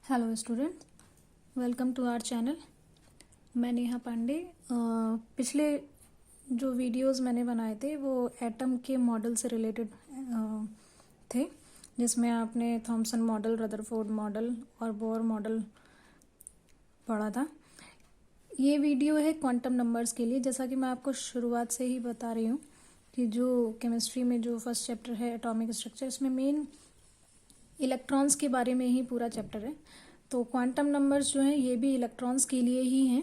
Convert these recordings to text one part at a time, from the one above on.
Hello student, welcome to our channel. मैं नेहा पांडे। पिछले जो वीडियोस मैंने बनाए थे वो एटम के मॉडल से रिलेटेड थे, जिसमें आपने थॉमसन मॉडल, रदरफोर्ड मॉडल और बोर मॉडल पढ़ा था। ये वीडियो है क्वांटम नंबर्स के लिए। जैसा कि मैं आपको शुरुआत से ही बता रही हूँ कि जो केमिस्ट्री में जो फर्स्ट चैप्टर है एटॉमिक स्ट्रक्चर, इसमें मेन इलेक्ट्रॉन्स के बारे में ही पूरा चैप्टर है। तो क्वांटम नंबर्स जो हैं ये भी इलेक्ट्रॉन्स के लिए ही हैं।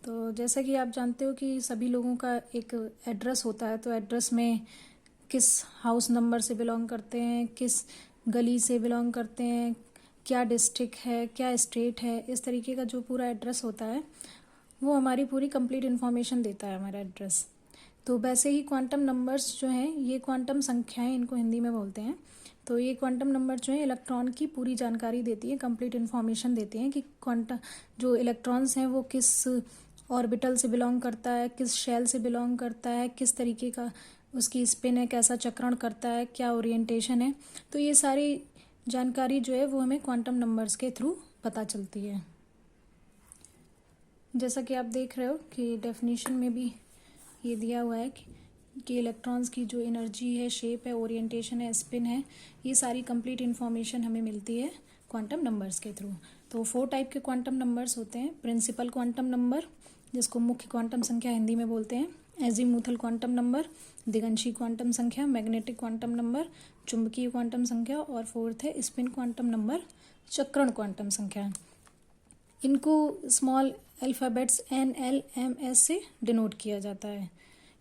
तो जैसा कि आप जानते हो कि सभी लोगों का एक एड्रेस होता है, तो एड्रेस में किस हाउस नंबर से बिलोंग करते हैं, किस गली से बिलोंग करते हैं, क्या डिस्ट्रिक्ट है, क्या स्टेट है, इस तरीके का जो पूरा एड्रेस होता है वो हमारी पूरी कंप्लीट इन्फॉर्मेशन देता है हमारा एड्रेस। तो वैसे ही क्वांटम नंबर्स जो हैं ये क्वांटम संख्याएं इनको हिंदी में बोलते हैं। तो ये क्वांटम नंबर जो है इलेक्ट्रॉन की पूरी जानकारी देती है, कंप्लीट इन्फॉर्मेशन देती हैं कि क्वांटम जो इलेक्ट्रॉन्स हैं वो किस ऑर्बिटल से बिलोंग करता है, किस शेल से बिलोंग करता है, किस तरीके का उसकी स्पिन है, कैसा चक्रण करता है, क्या ओरिएंटेशन है। तो ये सारी जानकारी जो है वो हमें क्वांटम नंबर्स के थ्रू पता चलती है। जैसा कि आप देख रहे हो कि डेफिनेशन में भी ये दिया हुआ है कि इलेक्ट्रॉन्स की जो एनर्जी है, शेप है, ओरिएंटेशन है, स्पिन है, ये सारी कंप्लीट इन्फॉर्मेशन हमें मिलती है क्वांटम नंबर्स के थ्रू। तो 4 टाइप के क्वांटम नंबर्स होते हैं। प्रिंसिपल क्वांटम नंबर, जिसको मुख्य क्वांटम संख्या हिंदी में बोलते हैं, एजीमुथल क्वांटम नंबर, दिगंशी क्वांटम संख्या, मैग्नेटिक क्वांटम नंबर, चुंबकीय क्वांटम संख्या, और फोर्थ है स्पिन क्वांटम नंबर, चक्रण क्वांटम संख्या। इनको स्मॉल अल्फ़ाबेट्स NLMS से डिनोट किया जाता है।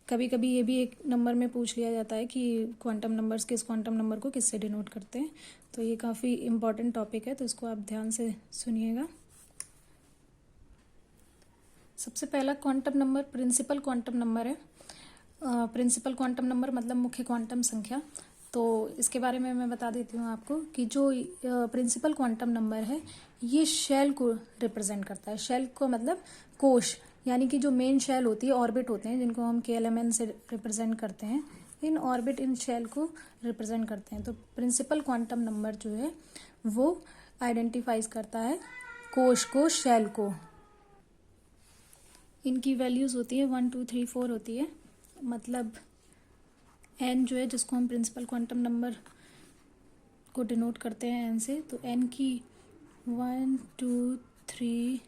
कभी कभी ये भी एक नंबर में पूछ लिया जाता है कि क्वांटम नंबर्स किस क्वांटम नंबर को किससे डिनोट करते हैं। तो ये काफ़ी इम्पॉर्टेंट टॉपिक है, तो इसको आप ध्यान से सुनिएगा। सबसे पहला quantum number principal quantum number है। प्रिंसिपल क्वांटम नंबर मतलब मुख्य क्वांटम संख्या। तो इसके बारे में मैं बता देती हूँ आपको कि जो प्रिंसिपल क्वांटम नंबर है ये शेल को रिप्रेजेंट करता है। शेल को मतलब कोश, यानी कि जो मेन शेल होती है, ऑर्बिट होते हैं जिनको हम KLMN से रिप्रेजेंट करते हैं, इन ऑर्बिट इन शेल को रिप्रेजेंट करते हैं। तो प्रिंसिपल क्वांटम नंबर जो है वो आइडेंटिफाइज करता है कोश को, शेल को। इनकी वैल्यूज़ होती है 1 2 3 4 होती है। मतलब n जो है जिसको हम प्रिंसिपल क्वांटम नंबर को डिनोट करते हैं n से, तो n की 1 2 3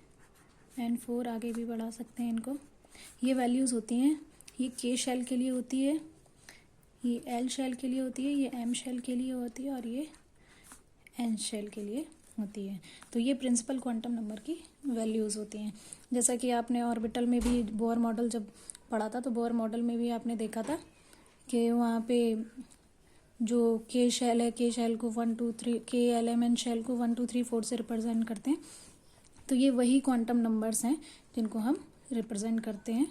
एंड 4 आगे भी बढ़ा सकते हैं इनको। ये वैल्यूज़ होती हैं। ये K शेल के लिए होती है, ये L शेल के लिए होती है, ये M शेल के लिए होती है, और ये N शेल के लिए होती है। तो ये प्रिंसिपल क्वांटम नंबर की वैल्यूज़ होती हैं। जैसा कि आपने ऑर्बिटल में भी बोर मॉडल जब पढ़ा था, तो बोर मॉडल में भी आपने देखा था कि वहाँ पे जो K शेल है, K शेल को 1 2 3 KLMN शेल को 1 2 3 4 से रिप्रेजेंट करते हैं। तो ये वही क्वांटम नंबर्स हैं जिनको हम रिप्रेजेंट करते हैं।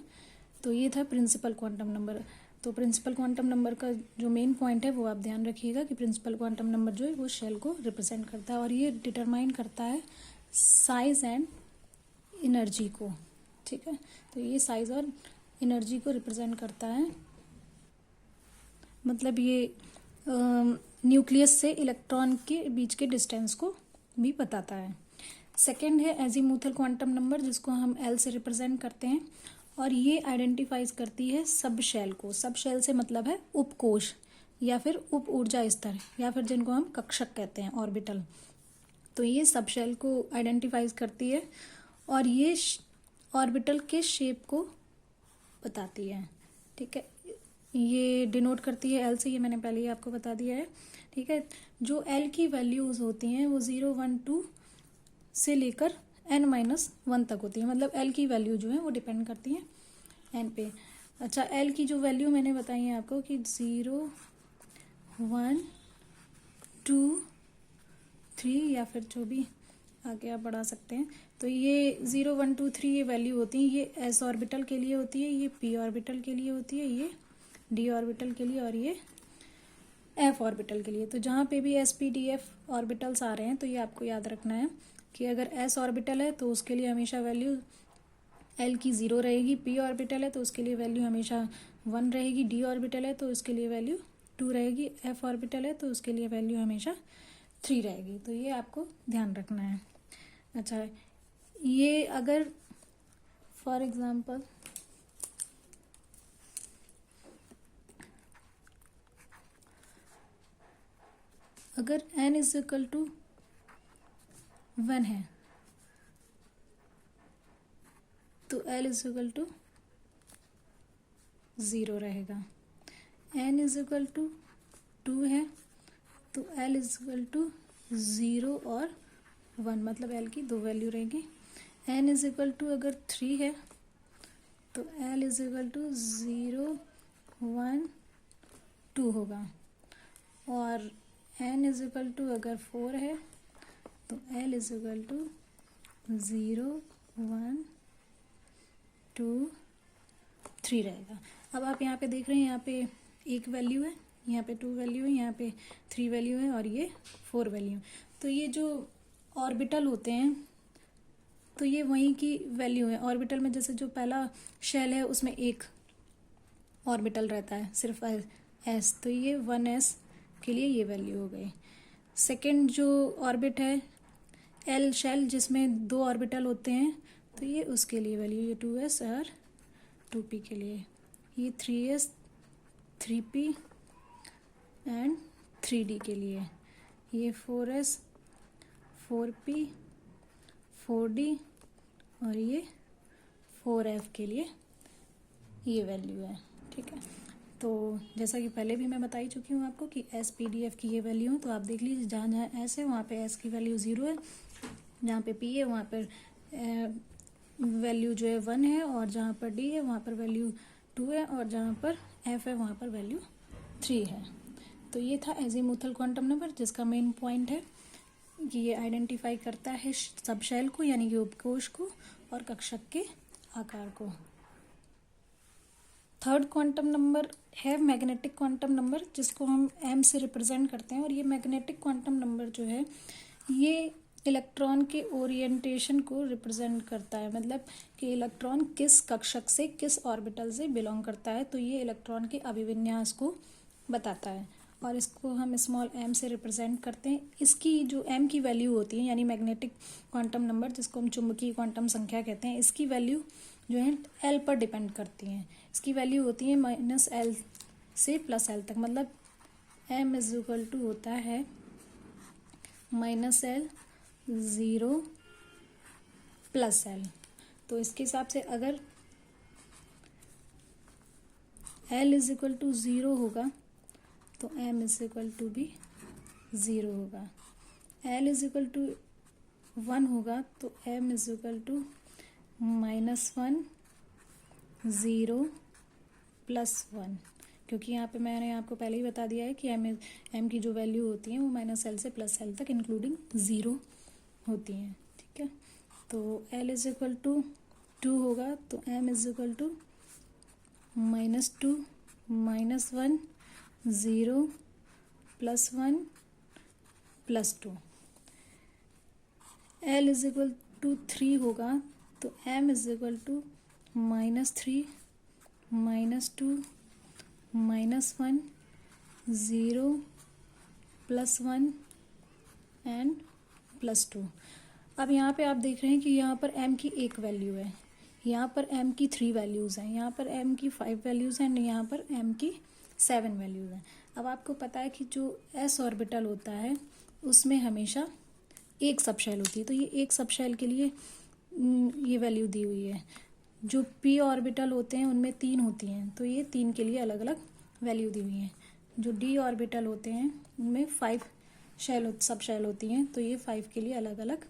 तो ये था प्रिंसिपल क्वांटम नंबर। तो प्रिंसिपल क्वांटम नंबर का जो मेन पॉइंट है वो आप ध्यान रखिएगा कि प्रिंसिपल क्वांटम नंबर जो है वो शेल को रिप्रेजेंट करता है, और ये डिटरमाइन करता है साइज एंड एनर्जी को। ठीक है, तो ये साइज और एनर्जी को रिप्रेजेंट करता है। मतलब ये न्यूक्लियस से इलेक्ट्रॉन के बीच के डिस्टेंस को भी बताता है। सेकेंड है एजीमुथल क्वांटम नंबर, जिसको हम L से रिप्रेजेंट करते हैं, और ये आइडेंटिफाइज करती है सब शेल को। सब शेल से मतलब है उपकोश या फिर उप ऊर्जा स्तर, या फिर जिनको हम कक्षक कहते हैं, ऑर्बिटल। तो ये सब शेल को आइडेंटिफाइज करती है और ये ऑर्बिटल के शेप को बताती है। ठीक है, ये डिनोट करती है L से, ये मैंने पहले ही आपको बता दिया है। ठीक है, जो L की वैल्यूज होती हैं वो 0 1 2 से लेकर n-1 तक होती है। मतलब L की वैल्यू जो है वो डिपेंड करती है n पे। अच्छा, L की जो वैल्यू मैंने बताई है आपको कि 0 1 2 3 या फिर जो भी आगे आप बढ़ा सकते हैं। तो ये 0 1 2 3 ये वैल्यू होती है। ये S ऑर्बिटल के लिए होती है, ये P ऑर्बिटल के लिए होती है, ये D ऑर्बिटल के लिए, और ये F ऑर्बिटल के लिए। तो जहाँ पे भी SP-DF ऑर्बिटल्स आ रहे हैं तो ये आपको याद रखना है कि अगर S ऑर्बिटल है तो उसके लिए हमेशा वैल्यू L की 0 रहेगी, P ऑर्बिटल है तो उसके लिए वैल्यू हमेशा 1 रहेगी, D ऑर्बिटल है तो उसके लिए वैल्यू 2 रहेगी, F ऑर्बिटल है तो उसके लिए वैल्यू हमेशा 3 रहेगी। तो ये आपको ध्यान रखना है। अच्छा, ये अगर फॉर एग्जांपल अगर n इज इक्वल टू 1 है तो l इज इक्वल टू 0 रहेगा। n इज इक्वल टू 2 है तो l इज इक्वल टू 0 और 1, मतलब l की दो वैल्यू रहेगी। n इज इक्वल टू अगर 3 है तो l इज इक्वल टू 0 1 2 होगा, और n इज इक्वल टू अगर 4 है तो l इज इक्वल टू 0 1 2 3 रहेगा। अब आप यहाँ पे देख रहे हैं, यहाँ पे एक वैल्यू है, यहाँ पे 2 वैल्यू है, यहाँ पे 3 वैल्यू है और ये 4 वैल्यू। तो ये जो ऑर्बिटल होते हैं तो ये वहीं की वैल्यू है। ऑर्बिटल में जैसे जो पहला शेल है उसमें एक ऑर्बिटल रहता है सिर्फ s, तो ये 1s के लिए ये वैल्यू हो गई। सेकंड जो ऑर्बिट है l शेल जिसमें 2 ऑर्बिटल होते हैं तो ये उसके लिए वैल्यू, ये 2s और 2p के लिए, ये 3s 3p एंड 3d के लिए, ये 4s 4p 4d और ये 4f के लिए ये वैल्यू है। ठीक है, तो जैसा कि पहले भी मैं बता ही चुकी हूँ आपको कि एस पी डी एफ की ये वैल्यू है। तो आप देख लीजिए, जहाँ जहाँ एस है वहाँ पे एस की वैल्यू 0 है, जहाँ पे पी है वहाँ पर वैल्यू जो है 1 है, और जहाँ पर डी है वहाँ पर वैल्यू 2 है, और जहाँ पर एफ है वहाँ पर वैल्यू 3 है। तो ये था एजीमुथल क्वांटम नंबर, जिसका मेन पॉइंट है कि ये आइडेंटिफाई करता है सब शेल को यानी कि उपकोश को और कक्षक के आकार को। थर्ड क्वांटम नंबर है मैग्नेटिक क्वांटम नंबर, जिसको हम एम से रिप्रेजेंट करते हैं। और ये मैग्नेटिक क्वांटम नंबर जो है ये इलेक्ट्रॉन के ओरिएंटेशन को रिप्रेजेंट करता है, मतलब कि इलेक्ट्रॉन किस कक्षक से किस ऑर्बिटल से बिलोंग करता है, तो ये इलेक्ट्रॉन के अभिविन्यास को बताता है और इसको हम स्मॉल m से रिप्रेजेंट करते हैं। इसकी जो m की वैल्यू होती है यानी मैग्नेटिक क्वांटम नंबर, जिसको हम चुंबकीय क्वांटम संख्या कहते हैं, इसकी वैल्यू जो है l पर डिपेंड करती हैं। इसकी वैल्यू होती है -l से +l तक, मतलब m इज इक्वल टू होता है -l 0 +l। तो इसके हिसाब से अगर l इज इक्वल टू 0 होगा तो m इज इक्वल टू भी 0 होगा। l इज इक्वल टू 1 होगा तो m इज इक्वल टू -1 0 +1, क्योंकि यहाँ पे मैंने आपको पहले ही बता दिया है कि m की जो वैल्यू होती है वो -l से +l तक इंक्लूडिंग 0 होती हैं। ठीक है, तो l इज इक्वल टू 2 होगा तो m is equal to -2 -1 0 +1 +2। l is equal to 3 होगा तो m is equal to -3 -2 -1 0 +1 and +2। अब यहाँ पे आप देख रहे हैं कि यहाँ पर m की एक वैल्यू है, यहाँ पर m की 3 वैल्यूज़ हैं, यहाँ पर m की 5 वैल्यूज़ हैं, यहाँ पर m की 7 वैल्यूज़ हैं। अब आपको पता है कि जो s ऑर्बिटल होता है उसमें हमेशा एक सबशेल होती है, तो ये एक सबशेल के लिए ये वैल्यू दी हुई है। जो p ऑर्बिटल होते हैं उनमें 3 होती हैं, तो ये 3 के लिए अलग अलग वैल्यू दी हुई है। जो d ऑर्बिटल होते हैं उनमें 5 सबशेल होती हैं, तो ये 5 के लिए अलग अलग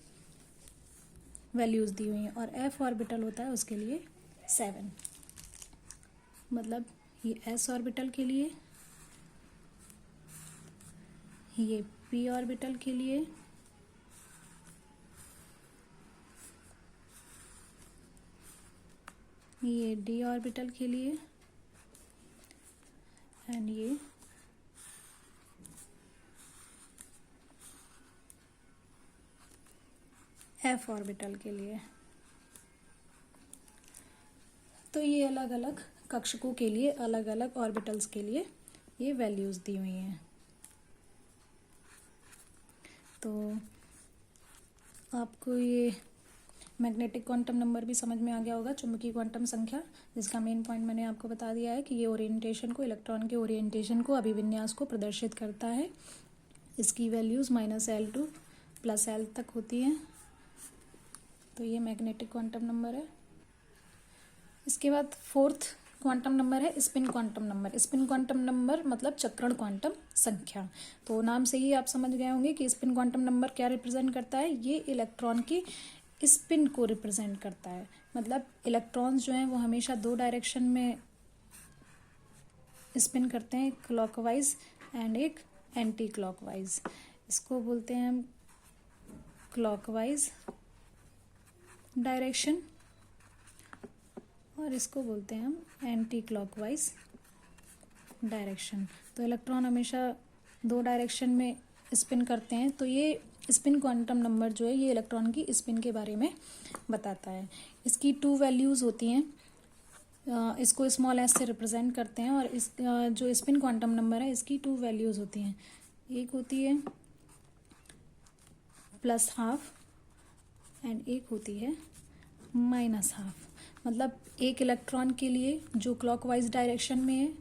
वैल्यूज़ दी हुई हैं। और f ऑर्बिटल होता है उसके लिए 7, मतलब ये s ऑर्बिटल के लिए, ये p ऑर्बिटल के लिए, ये d ऑर्बिटल के लिए एंड ये f ऑर्बिटल के लिए। तो ये अलग अलग कक्षकों के लिए अलग अलग ऑर्बिटल्स के लिए ये वैल्यूज़ दी हुई हैं। तो आपको ये मैग्नेटिक क्वांटम नंबर भी समझ में आ गया होगा, चुंबकीय क्वांटम संख्या, जिसका मेन पॉइंट मैंने आपको बता दिया है कि ये ओरिएंटेशन को, इलेक्ट्रॉन के ओरिएंटेशन को, अभिविन्यास को प्रदर्शित करता है। इसकी वैल्यूज़ -L2 + L तक होती हैं। तो ये मैग्नेटिक क्वांटम नंबर है। इसके बाद फोर्थ क्वांटम नंबर है spin quantum number. Spin quantum number मतलब चक्रण क्वांटम संख्या। तो नाम से ही आप समझ गए होंगे कि स्पिन क्वांटम नंबर क्या रिप्रेजेंट करता है। ये इलेक्ट्रॉन की स्पिन को रिप्रेजेंट करता है। मतलब इलेक्ट्रॉन्स जो हैं वो हमेशा 2 डायरेक्शन में स्पिन करते हैं, एक क्लॉकवाइज एंड एक एंटी क्लॉकवाइज। इसको बोलते हैं हम क्लॉकवाइज डायरेक्शन और इसको बोलते हैं हम एंटी क्लॉकवाइज डायरेक्शन। तो इलेक्ट्रॉन हमेशा 2 डायरेक्शन में स्पिन करते हैं। तो ये स्पिन क्वांटम नंबर जो है ये इलेक्ट्रॉन की स्पिन के बारे में बताता है। इसकी 2 वैल्यूज़ होती हैं। इसको स्मॉल s से रिप्रेजेंट करते हैं और इस जो स्पिन क्वांटम नंबर है इसकी 2 वैल्यूज़ होती हैं। एक होती है +½ एंड एक होती है -½ मतलब एक इलेक्ट्रॉन के लिए जो क्लॉकवाइज डायरेक्शन में है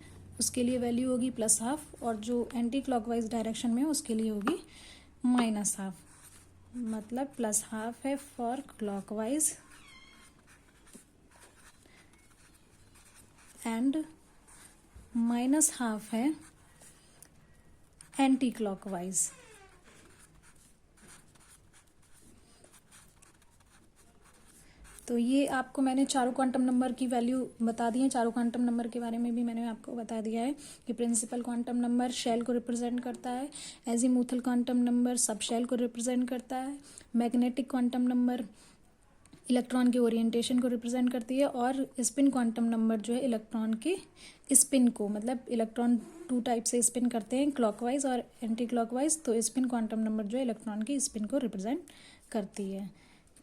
उसके लिए वैल्यू होगी +½ और जो एंटी क्लॉकवाइज डायरेक्शन में है उसके लिए होगी -½ मतलब +½ है फॉर क्लॉकवाइज एंड -½ है एंटी क्लॉकवाइज। तो ये आपको मैंने चारों क्वांटम नंबर की वैल्यू बता दी है। चारों क्वांटम नंबर के बारे में भी मैंने आपको बता दिया है कि प्रिंसिपल क्वांटम नंबर शेल को रिप्रेजेंट करता है, azimuthal quantum number sub shell को रिप्रेजेंट करता है, मैग्नेटिक क्वांटम नंबर इलेक्ट्रॉन के ओरिएंटेशन को रिप्रेजेंट करती है और स्पिन क्वांटम नंबर जो है इलेक्ट्रॉन के स्पिन को, मतलब इलेक्ट्रॉन 2 टाइप से स्पिन करते हैं, क्लॉकवाइज और एंटी क्लॉकवाइज। तो स्पिन क्वांटम नंबर जो है इलेक्ट्रॉन की स्पिन को रिप्रेजेंट करती है।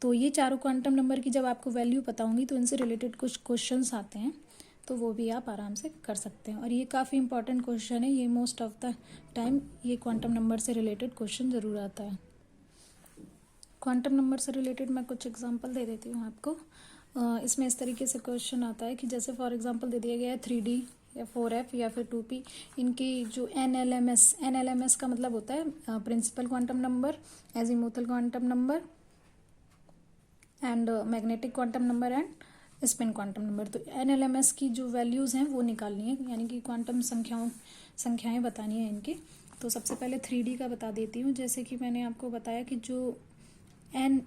तो ये चारों क्वांटम नंबर की जब आपको वैल्यू पता होंगी तो इनसे रिलेटेड कुछ क्वेश्चंस आते हैं, तो वो भी आप आराम से कर सकते हैं। और ये काफ़ी इंपॉर्टेंट क्वेश्चन है, ये मोस्ट ऑफ द टाइम ये क्वांटम नंबर से रिलेटेड क्वेश्चन ज़रूर आता है। क्वांटम नंबर से रिलेटेड मैं कुछ एग्जांपल दे देती हूँ आपको। इसमें इस तरीके से क्वेश्चन आता है कि जैसे फॉर एग्जांपल दे दिया गया है 3D या 4F या फिर 2P, इनकी जो NLMS का मतलब होता है principal quantum number, azimuthal quantum number and magnetic quantum number and spin quantum number. तो NLMS की जो वैल्यूज़ हैं वो निकालनी है, यानी कि क्वांटम संख्याएं बतानी है इनकी। तो सबसे पहले 3D का बता देती हूँ। जैसे कि मैंने आपको बताया कि जो n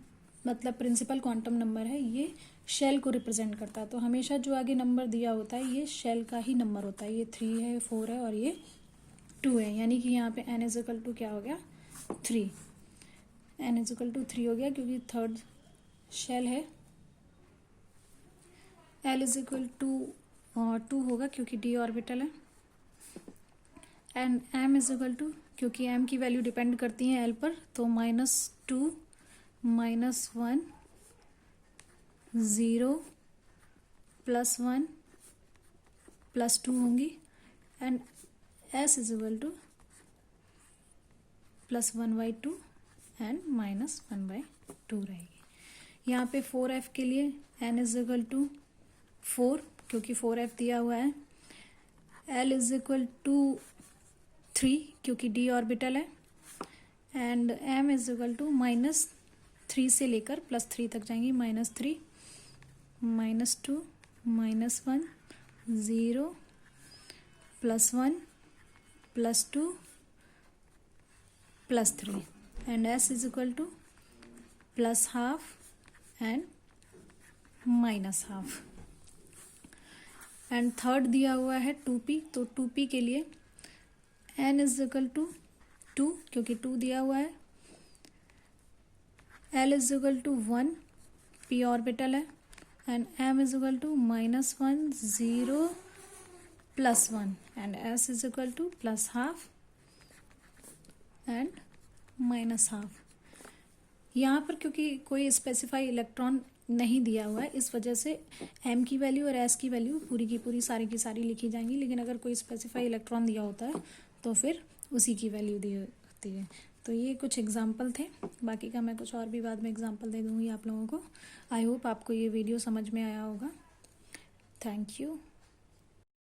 मतलब प्रिंसिपल क्वांटम नंबर है ये शेल को रिप्रेजेंट करता है। तो हमेशा जो आगे नंबर दिया होता है ये शेल का ही नंबर होता है। ये 3 है, 4 है और ये 2 है, यानी कि यहाँ पे n = क्या हो गया 3, n = 3 हो गया क्योंकि थर्ड शेल है। L = 2 होगा क्योंकि d ऑर्बिटल है। एंड m = क्योंकि m की वैल्यू डिपेंड करती है L पर, तो -2 -1 0 +1 +2 होंगी। एंड s = +1/2 एंड -1/2 रहेगी। यहाँ पे 4F के लिए n = 4 क्योंकि 4F दिया हुआ है। L = 3 क्योंकि d ऑर्बिटल है। एंड m = -3 से लेकर +3 तक जाएंगी, -3 -2 -1 0 +1 +2 +3 and s = +½ and -½ and third दिया हुआ है 2P। तो 2P के लिए n = 2 क्योंकि 2 दिया हुआ है। L = 1 p ऑर्बिटल है। And m = -1 0 +1 and s = +½ and -½ यहाँ पर क्योंकि कोई स्पेसिफाई इलेक्ट्रॉन नहीं दिया हुआ है इस वजह से m की वैल्यू और s की वैल्यू पूरी की पूरी सारी की सारी लिखी जाएंगी। लेकिन अगर कोई स्पेसिफाई इलेक्ट्रॉन दिया होता है तो फिर उसी की वैल्यू दी होती है। तो ये कुछ एग्जाम्पल थे, बाकी का मैं कुछ और भी बाद में एग्जाम्पल दे दूँगी आप लोगों को। आई होप आपको ये वीडियो समझ में आया होगा। Thank you.